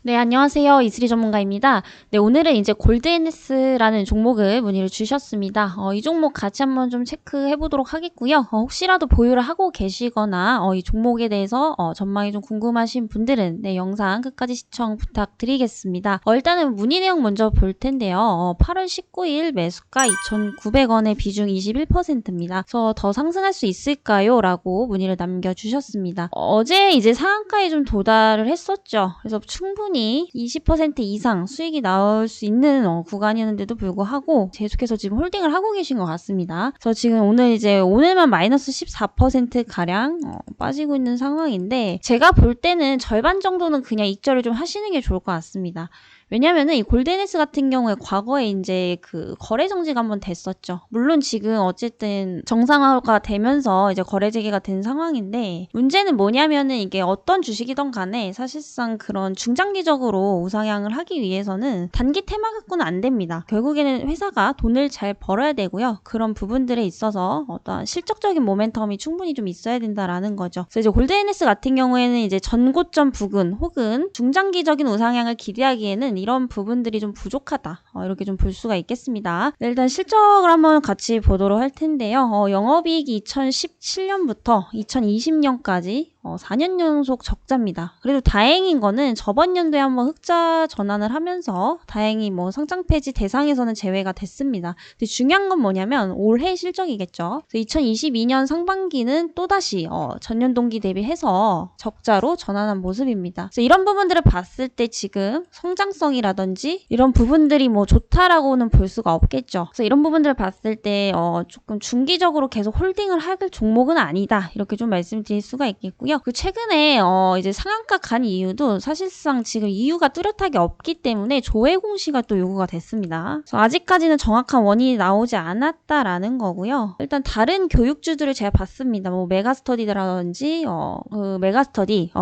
네, 안녕하세요. 이슬이 전문가입니다. 네, 오늘은 이제 골드NS라는 종목을 문의를 주셨습니다. 이 종목 같이 한번 좀 체크해 보도록 하겠고요. 혹시라도 보유를 하고 계시거나 이 종목에 대해서 전망이 좀 궁금하신 분들은 네, 영상 끝까지 시청 부탁드리겠습니다. 일단은 문의 내용 먼저 볼 텐데요. 8월 19일 매수가 2,900원의 비중 21%입니다. 그래서 더 상승할 수 있을까요? 라고 문의를 남겨주셨습니다. 어제 이제 상한가에 좀 도달을 했었죠. 그래서 충분히 20% 이상 수익이 나올 수 있는 구간이었는데도 불구하고 계속해서 지금 홀딩을 하고 계신 것 같습니다. 그래서 지금 오늘만 마이너스 14% 가량 빠지고 있는 상황인데, 제가 볼 때는 절반 정도는 그냥 익절을 좀 하시는 게 좋을 것 같습니다. 왜냐면은 이 골드NS 같은 경우에 과거에 이제 그 거래 정지가 한번 됐었죠. 물론 지금 어쨌든 정상화가 되면서 이제 거래 재개가 된 상황인데, 문제는 뭐냐면은 이게 어떤 주식이든 간에 사실상 그런 중장기적으로 우상향을 하기 위해서는 단기 테마 갖고는 안 됩니다. 결국에는 회사가 돈을 잘 벌어야 되고요. 그런 부분들에 있어서 어떤 실적적인 모멘텀이 충분히 좀 있어야 된다라는 거죠. 그래서 이제 골드NS 같은 경우에는 이제 전고점 부근 혹은 중장기적인 우상향을 기대하기에는 이런 부분들이 좀 부족하다. 이렇게 좀 볼 수가 있겠습니다. 네, 일단 실적을 한번 같이 보도록 할 텐데요. 영업이익이 2017년부터 2020년까지 4년 연속 적자입니다. 그래도 다행인 거는 저번 연도에 한번 흑자 전환을 하면서 다행히 상장 폐지 대상에서는 제외가 됐습니다. 근데 중요한 건 뭐냐면 올해 실적이겠죠. 2022년 상반기는 또다시 전년 동기 대비해서 적자로 전환한 모습입니다. 그래서 이런 부분들을 봤을 때 지금 성장성이라든지 이런 부분들이 좋다라고는 볼 수가 없겠죠. 그래서 이런 부분들을 봤을 때 조금 중기적으로 계속 홀딩을 할 종목은 아니다. 이렇게 좀 말씀드릴 수가 있겠고요. 그 최근에 이제 상한가 간 이유도 사실상 지금 이유가 뚜렷하게 없기 때문에 조회 공시가 또 요구가 됐습니다. 그래서 아직까지는 정확한 원인이 나오지 않았다라는 거고요. 일단 다른 교육주들을 제가 봤습니다. 메가스터디라든지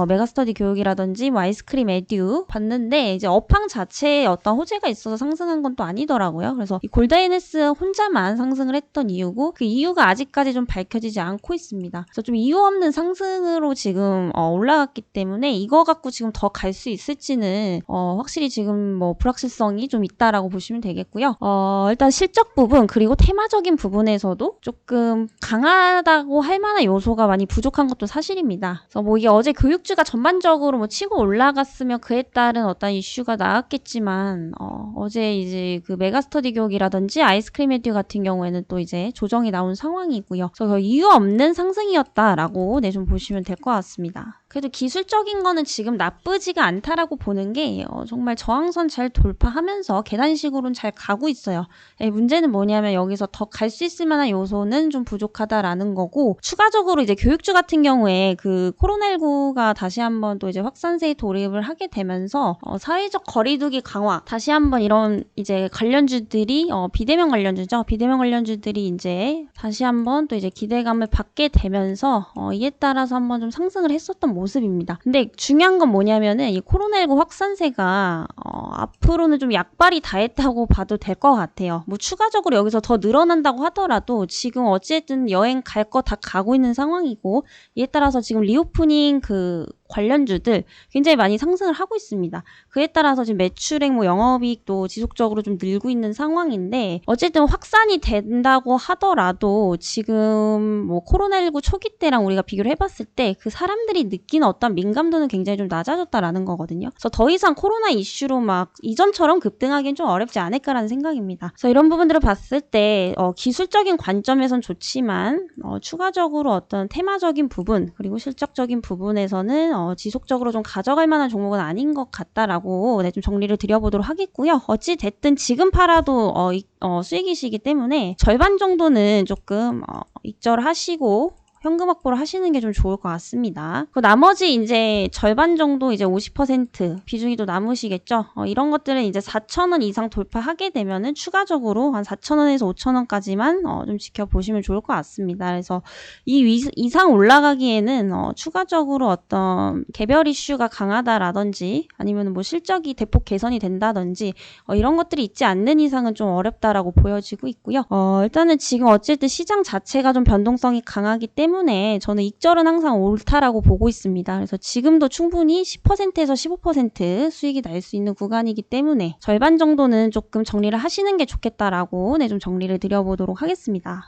메가스터디 교육이라든지 아이스크림 에듀 봤는데 이제 업황 자체에 어떤 호재가 있어서 상승한 건 또 아니더라고요. 그래서 이 골드NS 혼자만 상승을 했던 이유고, 그 이유가 아직까지 좀 밝혀지지 않고 있습니다. 그래서 좀 이유 없는 상승으로 지금 올라갔기 때문에 이거 갖고 지금 더 갈 수 있을지는 확실히 지금 불확실성이 좀 있다라고 보시면 되겠고요. 일단 실적 부분 그리고 테마적인 부분에서도 조금 강하다고 할 만한 요소가 많이 부족한 것도 사실입니다. 그래서 이게 어제 교육주가 전반적으로 치고 올라갔으면 그에 따른 어떤 이슈가 나왔겠지만 어제 이제 그 메가스터디 교육이라든지 아이스크림 에듀 같은 경우에는 또 이제 조정이 나온 상황이고요. 그래서 이유 없는 상승이었다라고 좀 보시면 될 것 같습니다. 그래도 기술적인 거는 지금 나쁘지가 않다라고 보는 게 정말 저항선 잘 돌파하면서 계단식으로는 잘 가고 있어요. 문제는 뭐냐면 여기서 더 갈 수 있을 만한 요소는 좀 부족하다라는 거고, 추가적으로 이제 교육주 같은 경우에 그 코로나19가 다시 한번 또 이제 확산세에 돌입을 하게 되면서 사회적 거리두기 강화, 다시 한번 이런 이제 관련주들이 비대면 관련주죠. 비대면 관련주들이 이제 다시 한번 또 이제 기대감을 받게 되면서 이에 따라서 한번 좀 상승을 했었던 모습입니다. 근데 중요한 건 뭐냐면은 이 코로나19 확산세가 앞으로는 좀 약발이 다 했다고 봐도 될 것 같아요. 추가적으로 여기서 더 늘어난다고 하더라도 지금 어쨌든 여행 갈 거 다 가고 있는 상황이고, 이에 따라서 지금 리오프닝 그 관련주들 굉장히 많이 상승을 하고 있습니다. 그에 따라서 지금 매출액 영업이익도 지속적으로 좀 늘고 있는 상황인데, 어쨌든 확산이 된다고 하더라도 지금 코로나19 초기 때랑 우리가 비교를 해봤을 때 그 사람들이 느끼는 어떤 민감도는 굉장히 좀 낮아졌다라는 거거든요. 그래서 더 이상 코로나 이슈로 이전처럼 급등하기는 좀 어렵지 않을까라는 생각입니다. 그래서 이런 부분들을 봤을 때 기술적인 관점에선 좋지만 추가적으로 어떤 테마적인 부분 그리고 실적적인 부분에서는 지속적으로 좀 가져갈 만한 종목은 아닌 것 같다라고 좀 정리를 드려보도록 하겠고요. 어찌 됐든 지금 팔아도 수익이시기 때문에 절반 정도는 조금 익절하시고 현금 확보를 하시는 게 좀 좋을 것 같습니다. 그 나머지 이제 절반 정도 이제 50% 비중이 또 남으시겠죠. 이런 것들은 이제 4,000원 이상 돌파하게 되면은 추가적으로 한 4,000원에서 5,000원까지만 좀 지켜보시면 좋을 것 같습니다. 그래서 이 이상 올라가기에는 추가적으로 어떤 개별 이슈가 강하다라든지 아니면 뭐 실적이 대폭 개선이 된다든지 이런 것들이 있지 않는 이상은 좀 어렵다라고 보여지고 있고요. 일단은 지금 어쨌든 시장 자체가 좀 변동성이 강하기 때문에 저는 익절은 항상 옳다라고 보고 있습니다. 그래서 지금도 충분히 10%에서 15% 수익이 날 수 있는 구간이기 때문에 절반 정도는 조금 정리를 하시는 게 좋겠다라고 좀 정리를 드려보도록 하겠습니다.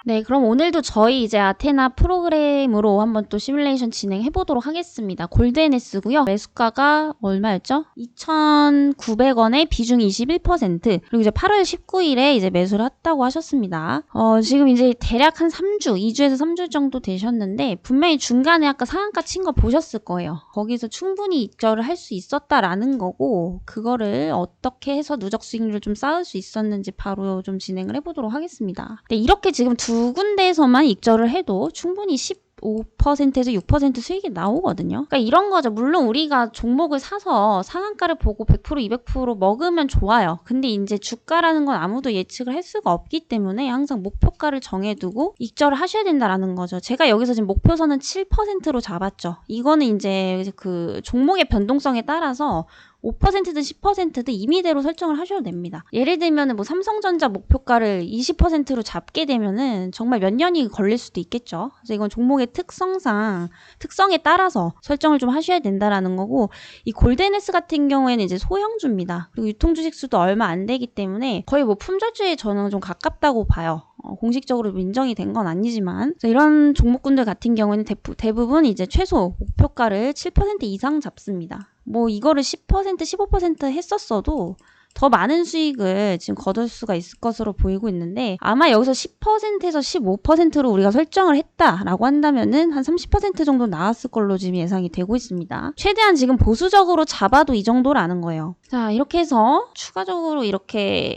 네, 그럼 오늘도 저희 이제 아테나 프로그램으로 한번 또 시뮬레이션 진행해 보도록 하겠습니다. 골드NS고요. 매수가가 얼마였죠? 2,900원에 비중 21%. 그리고 이제 8월 19일에 이제 매수를 했다고 하셨습니다. 지금 이제 대략 한 3주, 2주에서 3주 정도 되셨는데 분명히 중간에 아까 상한가 친 거 보셨을 거예요. 거기서 충분히 익절을 할 수 있었다라는 거고 그거를 어떻게 해서 누적 수익률을 좀 쌓을 수 있었는지 바로 좀 진행을 해보도록 하겠습니다. 네, 이렇게 지금 두 군데에서만 익절을 해도 충분히 15%에서 6% 수익이 나오거든요. 그러니까 이런 거죠. 물론 우리가 종목을 사서 상한가를 보고 100%, 200% 먹으면 좋아요. 근데 이제 주가라는 건 아무도 예측을 할 수가 없기 때문에 항상 목표가를 정해두고 익절을 하셔야 된다라는 거죠. 제가 여기서 지금 목표선은 7%로 잡았죠. 이거는 이제 그 종목의 변동성에 따라서 5%든 10%든 임의대로 설정을 하셔도 됩니다. 예를 들면 뭐 삼성전자 목표가를 20%로 잡게 되면은 정말 몇 년이 걸릴 수도 있겠죠. 그래서 이건 종목의 특성에 따라서 설정을 좀 하셔야 된다라는 거고, 이 골드NS 같은 경우에는 이제 소형주입니다. 그리고 유통주식 수도 얼마 안 되기 때문에 거의 뭐 품절주에 저는 좀 가깝다고 봐요. 공식적으로 인정이 된 건 아니지만 이런 종목군들 같은 경우에는 대부분 이제 최소 목표가를 7% 이상 잡습니다. 뭐 이거를 10%, 15% 했었어도 더 많은 수익을 지금 거둘 수가 있을 것으로 보이고 있는데 아마 여기서 10%에서 15%로 우리가 설정을 했다라고 한다면은 한 30% 정도 나왔을 걸로 지금 예상이 되고 있습니다. 최대한 지금 보수적으로 잡아도 이 정도라는 거예요. 자, 이렇게 해서 추가적으로 이렇게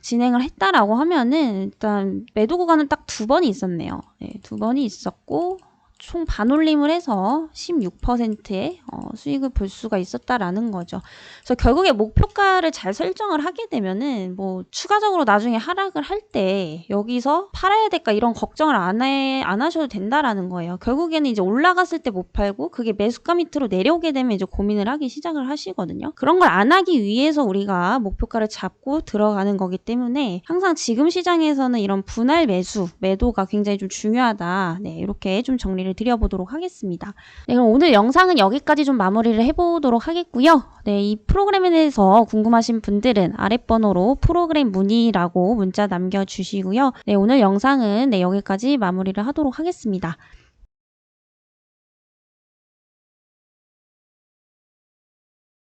진행을 했다라고 하면은 일단 매도 구간은 딱 2번이 있었네요. 네, 2번이 있었고 총 반올림을 해서 16%의 수익을 볼 수가 있었다라는 거죠. 그래서 결국에 목표가를 잘 설정을 하게 되면은 뭐 추가적으로 나중에 하락을 할 때 여기서 팔아야 될까 이런 걱정을 안 하셔도 된다라는 거예요. 결국에는 이제 올라갔을 때 못 팔고 그게 매수가 밑으로 내려오게 되면 이제 고민을 하기 시작을 하시거든요. 그런 걸 안 하기 위해서 우리가 목표가를 잡고 들어가는 거기 때문에 항상 지금 시장에서는 이런 분할 매도가 굉장히 좀 중요하다. 네, 이렇게 좀 정리를 드려보도록 하겠습니다. 네, 그럼 오늘 영상은 여기까지 좀 마무리를 해보도록 하겠고요. 네, 이 프로그램에 대해서 궁금하신 분들은 아랫번호로 프로그램 문의라고 문자 남겨주시고요. 네, 오늘 영상은 여기까지 마무리를 하도록 하겠습니다.